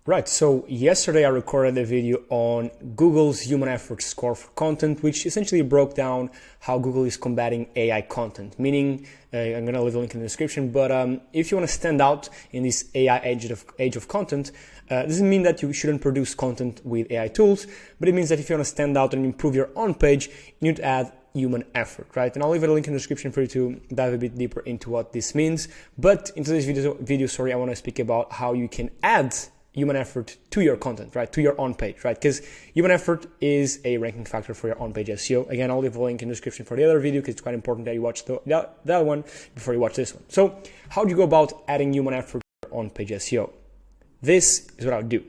Right, so yesterday I recorded a video on Google's human effort score for content, which essentially broke down how Google is combating AI content, meaning, I'm going to leave a link in the description, but if you want to stand out in this AI age of content, doesn't mean that you shouldn't produce content with AI tools, but it means that if you want to stand out and improve your own page, you need to add human effort, right? And I'll leave a link in the description for you to dive a bit deeper into what this means. But in today's video, I want to speak about how you can add human effort to your content, right? To your on-page, right? Because human effort is a ranking factor for your on-page SEO. Again, I'll leave a link in the description for the other video because it's quite important that you watch that one before you watch this one. So how do you go about adding human effort to your on-page SEO? This is what I would do.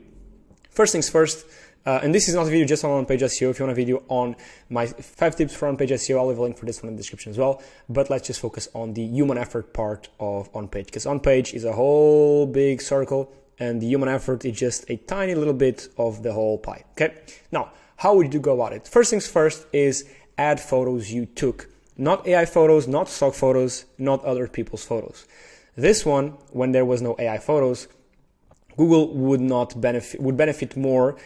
First things first, and this is not a video just on-page SEO. If you want a video on my 5 tips for on-page SEO, I'll leave a link for this one in the description as well. But let's just focus on the human effort part of on-page, because on-page is a whole big circle, and the human effort is just a tiny little bit of the whole pie, okay? Now, how would you go about it? First things first is add photos you took. Not AI photos, not stock photos, not other people's photos. This one, when there was no AI photos, Google would benefit more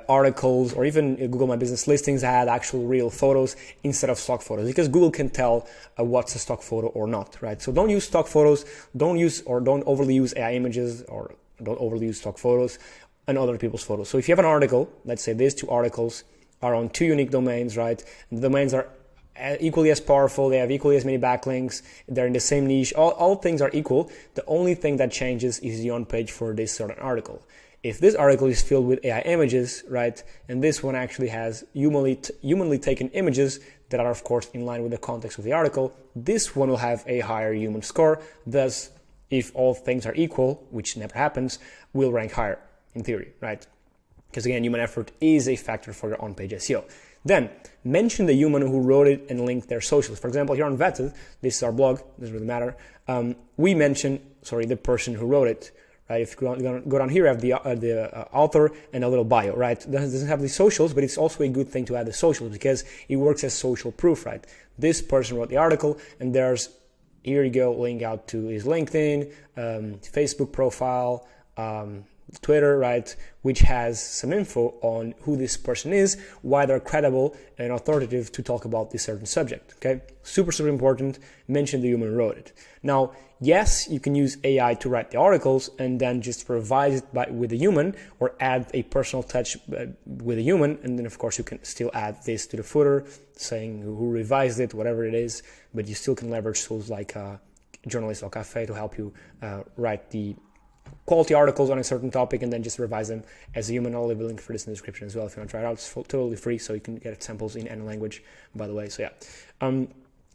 articles or even Google My Business listings had actual real photos instead of stock photos, because Google can tell what's a stock photo or not, right? So don't use stock photos, don't overly use AI images, or don't overly use stock photos and other people's photos. So if you have an article, let's say these 2 articles are on 2 unique domains, right? And the domains are equally as powerful, they have equally as many backlinks, they're in the same niche, all things are equal. The only thing that changes is the on-page for this certain article. If this article is filled with AI images, right, and this one actually has humanly taken images that are of course in line with the context of the article, this one will have a higher human score. Thus, if all things are equal, which never happens, will rank higher in theory, right? Because again, human effort is a factor for your on-page SEO. Then mention the human who wrote it and link their socials. For example, here on Vetted, this is our blog, doesn't really matter. We mention, the person who wrote it, right? If you go down here, I have the author and a little bio, right? It doesn't have the socials, but it's also a good thing to add the socials because it works as social proof, right? This person wrote the article, and here you go, link out to his LinkedIn, Facebook profile, Twitter, right, which has some info on who this person is, why they're credible and authoritative to talk about this certain subject, okay? Super, super important. Mention the human who wrote it. Now, yes, you can use AI to write the articles and then just revise it with a human or add a personal touch with a human. And then, of course, you can still add this to the footer, saying who revised it, whatever it is, but you still can leverage tools like Journalist or Cafe to help you write the quality articles on a certain topic and then just revise them as a human. I'll leave a link for this in the description as well if you want to try it out. It's totally free, so you can get samples in any language, by the way. So yeah.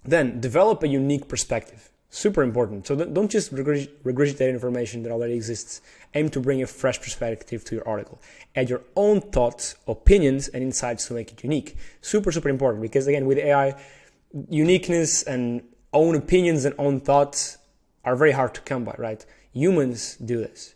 Then develop a unique perspective. Super important. So don't just regurgitate information that already exists. Aim to bring a fresh perspective to your article. Add your own thoughts, opinions, and insights to make it unique. Super, super important, because again, with AI, uniqueness and own opinions and own thoughts are very hard to come by, right? Humans do this.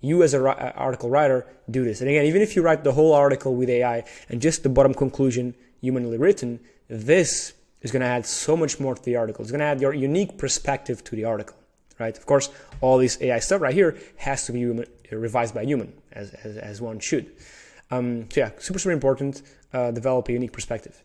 You as an article writer do this. And again, even if you write the whole article with AI and just the bottom conclusion humanly written, this is going to add so much more to the article. It's going to add your unique perspective to the article, right? Of course, all this AI stuff right here has to be revised by a human, as one should. So yeah, super, super important. Develop a unique perspective.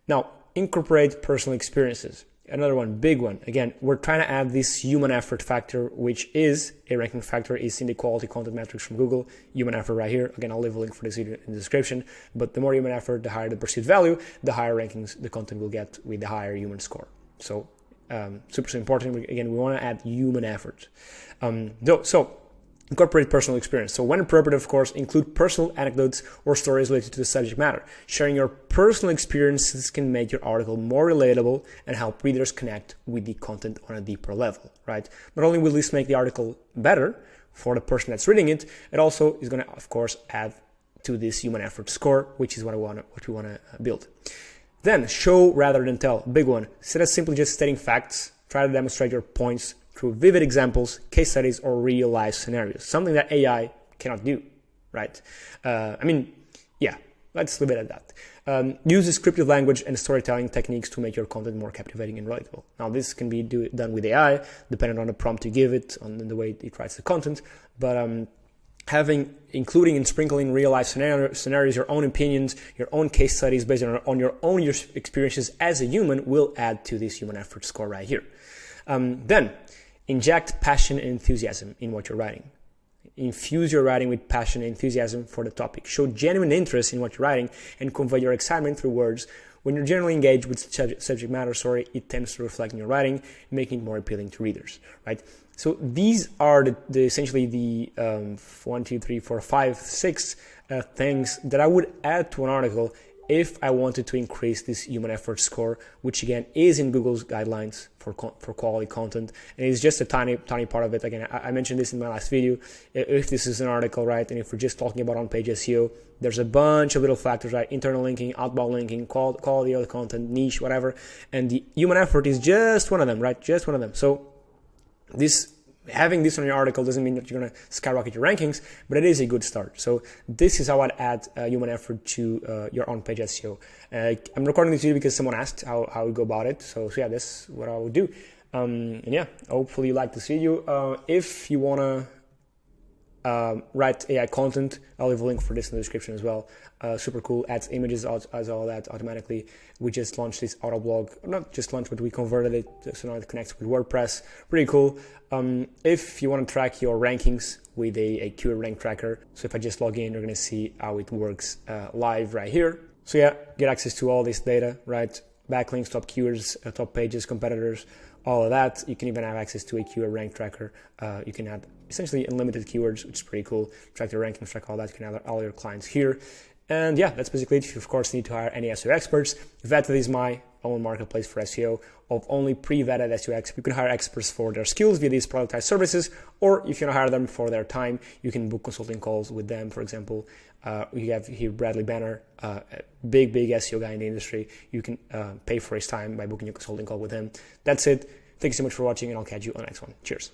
Now, incorporate personal experiences. Another one, big one. Again, we're trying to add this human effort factor, which is a ranking factor, is in the quality content metrics from Google. Human effort right here. Again, I'll leave a link for this video in the description. But the more human effort, the higher the perceived value, the higher rankings the content will get with the higher human score. So, super, super important. Again, we want to add human effort. So, incorporate personal experience. So when appropriate, of course, include personal anecdotes or stories related to the subject matter. Sharing your personal experiences can make your article more relatable and help readers connect with the content on a deeper level, right? Not only will this make the article better for the person that's reading it, it also is going to, of course, add to this human effort score, which is what we want to build. Then show rather than tell. Big one. Instead of simply just stating facts, try to demonstrate your points through vivid examples, case studies, or real-life scenarios. Something that AI cannot do, right? Let's leave it at that. Use descriptive language and storytelling techniques to make your content more captivating and relatable. Now, this can be done with AI, depending on the prompt you give it, on the way it writes the content. But including and sprinkling real life scenarios, your own opinions, your own case studies based on your own experiences as a human will add to this human effort score right here. Then inject passion and enthusiasm in what you're writing. Infuse your writing with passion and enthusiasm for the topic. Show genuine interest in what you're writing and convey your excitement through words. When you're generally engaged with subject matter, it tends to reflect in your writing, making it more appealing to readers, right? So these are essentially the 1, 2, 3, 4, 5, 6 things that I would add to an article if I wanted to increase this human effort score, which again is in Google's guidelines for quality content, and it's just a tiny part of it. Again, I mentioned this in my last video. If this is an article, right, and if we're just talking about on-page SEO, there's a bunch of little factors, right? Internal linking, outbound linking, quality of the content, niche, whatever, and the human effort is just one of them, right? Just one of them. So having this on your article doesn't mean that you're going to skyrocket your rankings, but it is a good start. So this is how I'd add human effort to your on-page SEO. I'm recording this video because someone asked how we go about it. So yeah, that's what I would do. And yeah, hopefully you like this video. If you want to write AI content, I'll leave a link for this in the description as well. Super cool, adds images as all that automatically. We just launched this auto blog, not just launched, but we converted it so now it connects with WordPress. Pretty cool. If you want to track your rankings with a keyword rank tracker, so if I just log in, you're going to see how it works live right here. So yeah, get access to all this data, right? Backlinks, top keywords, top pages, competitors, all of that. You can even have access to a keyword rank tracker. You can add essentially unlimited keywords, which is pretty cool. Track your rankings, track all that. You can add all your clients here. And yeah, that's basically it. If you, of course, need to hire any SEO experts, Vetted is my own marketplace for SEO of only pre-vetted SEO experts. You can hire experts for their skills via these productized services, or if you want to hire them for their time, you can book consulting calls with them. For example, we have here Bradley Banner, a big SEO guy in the industry. You can pay for his time by booking a consulting call with him. That's it. Thanks so much for watching, and I'll catch you on the next one. Cheers.